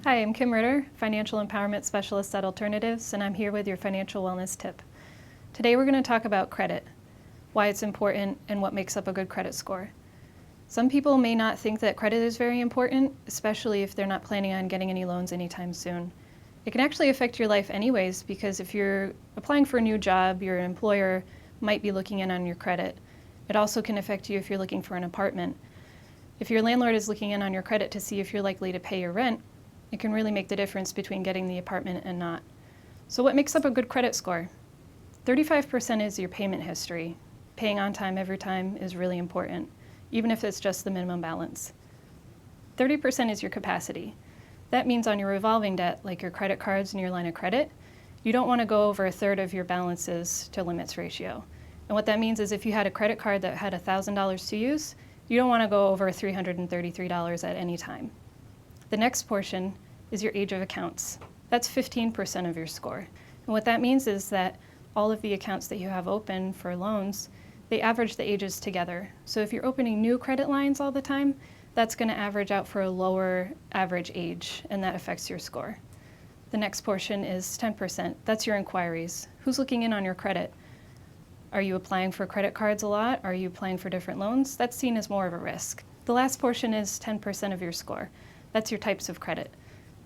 Hi, I'm Kim Ritter, Financial Empowerment Specialist at Alternatives, and I'm here with your financial wellness tip. Today we're going to talk about credit, why it's important, and what makes up a good credit score. Some people may not think that credit is very important, especially if they're not planning on getting any loans anytime soon. It can actually affect your life anyways, because if you're applying for a new job, your employer might be looking in on your credit. It also can affect you if you're looking for an apartment. If your landlord is looking in on your credit to see if you're likely to pay your rent, it can really make the difference between getting the apartment and not. So what makes up a good credit score? 35% is your payment history. Paying on time every time is really important, even if it's just the minimum balance. 30% is your capacity. That means on your revolving debt, like your credit cards and your line of credit, you don't want to go over a third of your balances to limits ratio. And what that means is if you had a credit card that had $1,000 to use, you don't want to go over $333 at any time. The next portion is your age of accounts. That's 15% of your score. And what that means is that all of the accounts that you have open for loans, they average the ages together. So if you're opening new credit lines all the time, that's going to average out for a lower average age, and that affects your score. The next portion is 10%. That's your inquiries. Who's looking in on your credit? Are you applying for credit cards a lot? Are you applying for different loans? That's seen as more of a risk. The last portion is 10% of your score. That's your types of credit,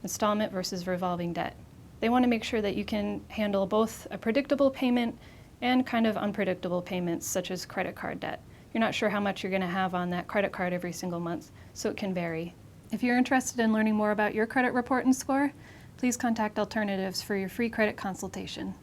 installment versus revolving debt. They want to make sure that you can handle both a predictable payment and kind of unpredictable payments, such as credit card debt. You're not sure how much you're going to have on that credit card every single month, so it can vary. If you're interested in learning more about your credit report and score, please contact Alternatives for your free credit consultation.